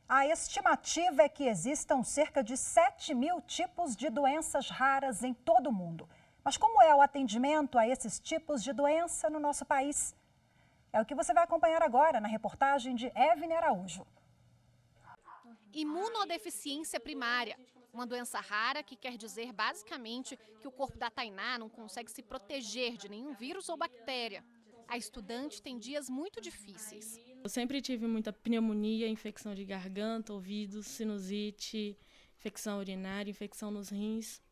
A estimativa é que existam cerca de 7.000 tipos de doenças raras em todo o mundo. Mas como é o atendimento a esses tipos de doença no nosso país? É o que você vai acompanhar agora na reportagem de Evne Araújo. Imunodeficiência primária, uma doença rara que quer dizer basicamente que o corpo da Tainá não consegue se proteger de nenhum vírus ou bactéria. A estudante tem dias muito difíceis. Eu sempre tive muita pneumonia, infecção de garganta, ouvidos, sinusite, infecção urinária, infecção nos rins.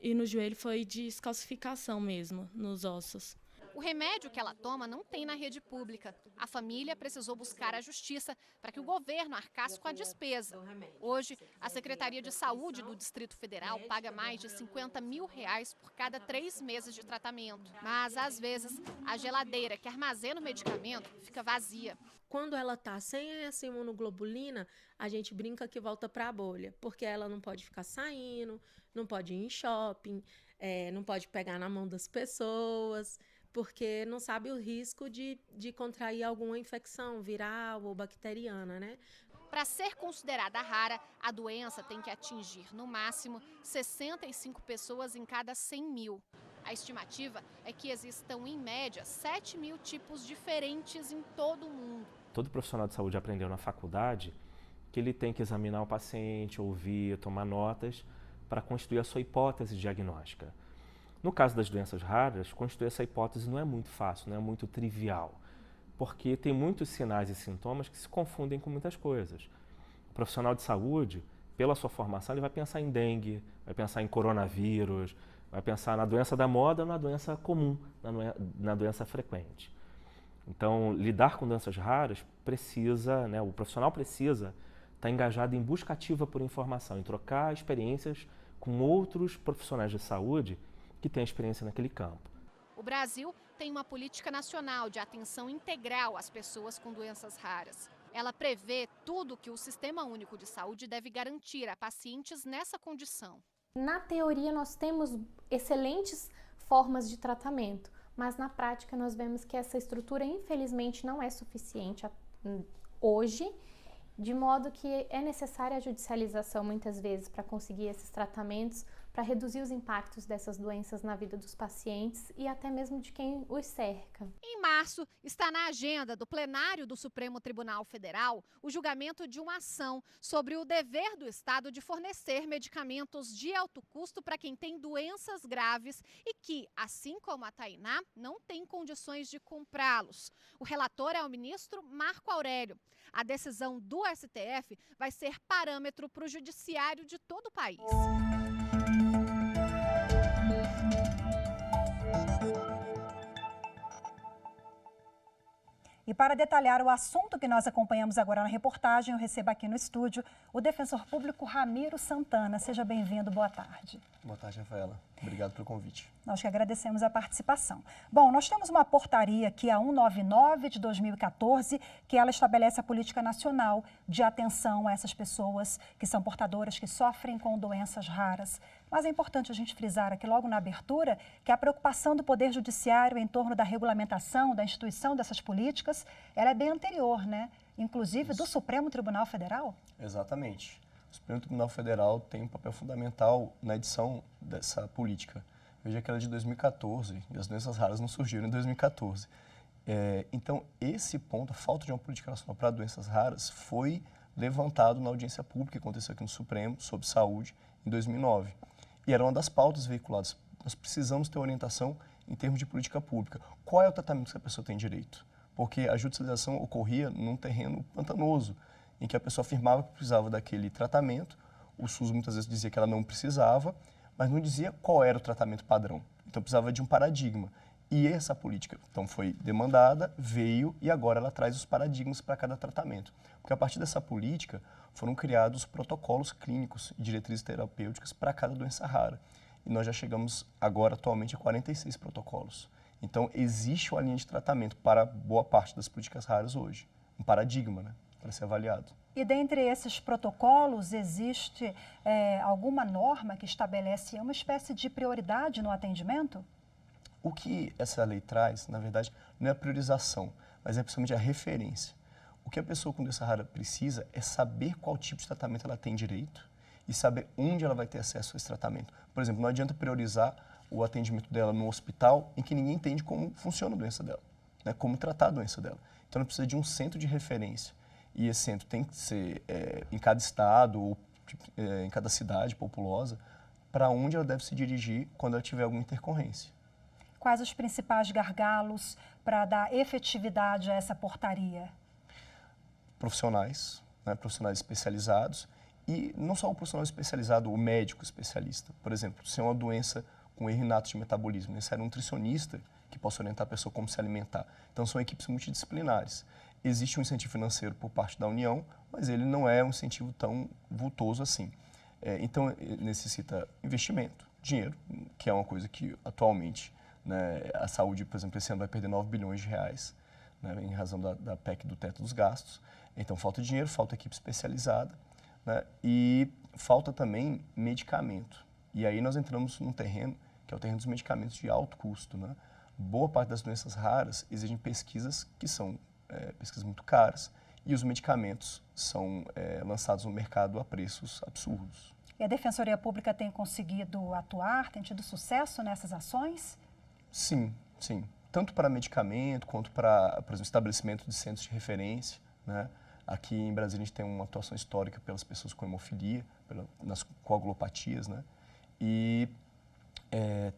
E no joelho foi descalcificação mesmo, nos ossos. O remédio que ela toma não tem na rede pública. A família precisou buscar a justiça para que o governo arcasse com a despesa. Hoje, a Secretaria de Saúde do Distrito Federal paga mais de R$50 mil por cada 3 meses de tratamento. Mas, às vezes, a geladeira que armazena o medicamento fica vazia. Quando ela está sem essa imunoglobulina, a gente brinca que volta para a bolha, porque ela não pode ficar saindo, não pode ir em shopping, não pode pegar na mão das pessoas, porque não sabe o risco de contrair alguma infecção viral ou bacteriana, né? Para ser considerada rara, a doença tem que atingir, no máximo, 65 pessoas em cada 100 mil. A estimativa é que existam, em média, 7.000 tipos diferentes em todo o mundo. Todo profissional de saúde aprendeu na faculdade que ele tem que examinar o paciente, ouvir, tomar notas para construir a sua hipótese diagnóstica. No caso das doenças raras, construir essa hipótese não é muito fácil, não é muito trivial, porque tem muitos sinais e sintomas que se confundem com muitas coisas. O profissional de saúde, pela sua formação, ele vai pensar em dengue, vai pensar em coronavírus, vai pensar na doença da moda ou na doença comum, na doença frequente. Então, lidar com doenças raras precisa, o profissional precisa estar engajado em busca ativa por informação, em trocar experiências com outros profissionais de saúde que têm experiência naquele campo. O Brasil tem uma política nacional de atenção integral às pessoas com doenças raras. Ela prevê tudo que o Sistema Único de Saúde deve garantir a pacientes nessa condição. Na teoria, nós temos excelentes formas de tratamento, mas na prática nós vemos que essa estrutura, infelizmente, não é suficiente hoje, de modo que é necessária a judicialização muitas vezes para conseguir esses tratamentos, para reduzir os impactos dessas doenças na vida dos pacientes e até mesmo de quem os cerca. Em março, está na agenda do plenário do Supremo Tribunal Federal o julgamento de uma ação sobre o dever do Estado de fornecer medicamentos de alto custo para quem tem doenças graves e que, assim como a Tainá, não tem condições de comprá-los. O relator é o ministro Marco Aurélio. A decisão do STF vai ser parâmetro para o judiciário de todo o país. E para detalhar o assunto que nós acompanhamos agora na reportagem, eu recebo aqui no estúdio o defensor público Ramiro Santana. Seja bem-vindo, boa tarde. Boa tarde, Rafaela. Obrigado pelo convite. Nós que agradecemos a participação. Bom, nós temos uma portaria aqui, a 199 de 2014, que ela estabelece a política nacional de atenção a essas pessoas que são portadoras, que sofrem com doenças raras. Mas é importante a gente frisar aqui logo na abertura que a preocupação do Poder Judiciário em torno da regulamentação, da instituição dessas políticas, ela é bem anterior, né? Inclusive do Supremo Tribunal Federal? Exatamente. O Supremo Tribunal Federal tem um papel fundamental na edição dessa política. Veja que ela é de 2014 e as doenças raras não surgiram em 2014. Então, esse ponto, a falta de uma política nacional para doenças raras, foi levantado na audiência pública que aconteceu aqui no Supremo sobre saúde em 2009. E era uma das pautas veiculadas. Nós precisamos ter orientação em termos de política pública. Qual é o tratamento que a pessoa tem direito? Porque a judicialização ocorria num terreno pantanoso, em que a pessoa afirmava que precisava daquele tratamento, o SUS muitas vezes dizia que ela não precisava, mas não dizia qual era o tratamento padrão. Então precisava de um paradigma. E essa política, então, foi demandada, veio e agora ela traz os paradigmas para cada tratamento. Porque a partir dessa política foram criados protocolos clínicos e diretrizes terapêuticas para cada doença rara. E nós já chegamos agora, atualmente, a 46 protocolos. Então existe uma linha de tratamento para boa parte das políticas raras hoje. Um paradigma, né, para ser avaliado. E dentre esses protocolos, existe alguma norma que estabelece uma espécie de prioridade no atendimento? O que essa lei traz, na verdade, não é a priorização, mas é principalmente a referência. O O que a pessoa com doença rara precisa é saber qual tipo de tratamento ela tem direito e saber onde ela vai ter acesso a esse tratamento. Por exemplo, não adianta priorizar o atendimento dela no hospital em que ninguém entende como funciona a doença dela, né, como tratar a doença dela. Então, ela precisa de um centro de referência. E esse centro tem que ser em cada estado ou em cada cidade populosa, para onde ela deve se dirigir quando ela tiver alguma intercorrência. Quais os principais gargalos para dar efetividade a essa portaria? Profissionais, né, profissionais especializados, e não só o profissional especializado, o médico especialista. Por exemplo, se é uma doença com erro inato de metabolismo, necessário um nutricionista que possa orientar a pessoa como se alimentar. Então, são equipes multidisciplinares. Existe um incentivo financeiro por parte da União, mas ele não é um incentivo tão vultoso assim. Então, necessita investimento, dinheiro, que é uma coisa que atualmente, né, a saúde, por exemplo, esse ano vai perder 9 bilhões de reais, né, em razão da PEC do teto dos gastos. Então, falta dinheiro, falta equipe especializada, né, e falta também medicamento. E aí nós entramos num terreno, que é o terreno dos medicamentos de alto custo, né? Boa parte das doenças raras exigem pesquisas que são pesquisas muito caras, e os medicamentos são lançados no mercado a preços absurdos. E a Defensoria Pública tem conseguido atuar, tem tido sucesso nessas ações? Sim, sim. Tanto para medicamento, quanto para, por exemplo, estabelecimento de centros de referência, né? Aqui em Brasília a gente tem uma atuação histórica pelas pessoas com hemofilia, nas coagulopatias, né? E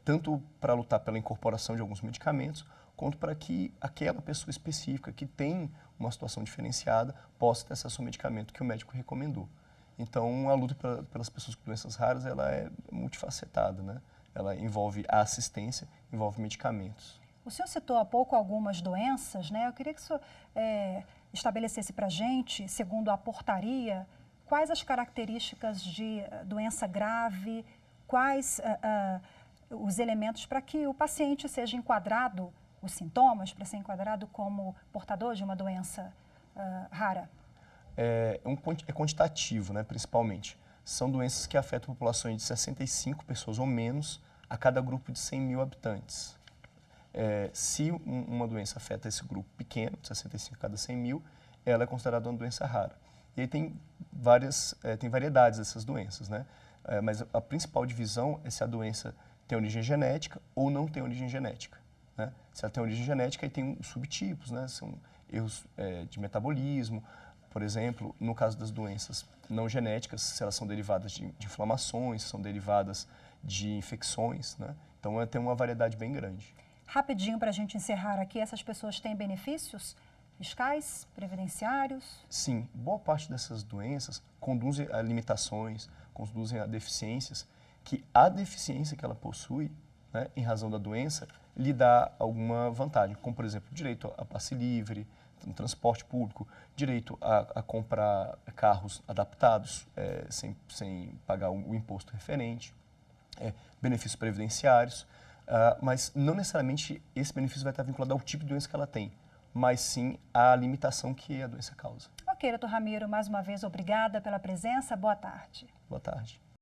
tanto para lutar pela incorporação de alguns medicamentos, quanto para que aquela pessoa específica que tem uma situação diferenciada possa ter acesso ao medicamento que o médico recomendou. Então, a luta pelas pessoas com doenças raras, ela é multifacetada, né? Ela envolve a assistência, envolve medicamentos. O senhor citou há pouco algumas doenças, né? Eu queria que o senhor estabelecesse para a gente, segundo a portaria, quais as características de doença grave, quais os elementos para que o paciente seja enquadrado, os sintomas, para ser enquadrado como portador de uma doença rara? É quantitativo, né, principalmente. São doenças que afetam populações de 65 pessoas ou menos a cada grupo de 100 mil habitantes. Se uma doença afeta esse grupo pequeno, 65 a cada 100 mil, ela é considerada uma doença rara. E aí tem variedades dessas doenças, né? Mas a principal divisão é se a doença tem origem genética ou não tem origem genética, né? Se ela tem origem genética, aí tem subtipos, né? São erros de metabolismo, por exemplo, no caso das doenças não genéticas, se elas são derivadas de inflamações, são derivadas de infecções, né? Então, tem uma variedade bem grande. Rapidinho, para a gente encerrar aqui, essas pessoas têm benefícios fiscais, previdenciários? Sim, boa parte dessas doenças conduzem a limitações, conduzem a deficiências, que a deficiência que ela possui, né, em razão da doença, lhe dá alguma vantagem, como, por exemplo, direito a passe livre, no transporte público, direito a comprar carros adaptados sem pagar o imposto referente, benefícios previdenciários, mas não necessariamente esse benefício vai estar vinculado ao tipo de doença que ela tem, mas sim à limitação que a doença causa. Ok, doutor Ramiro, mais uma vez, obrigada pela presença. Boa tarde. Boa tarde.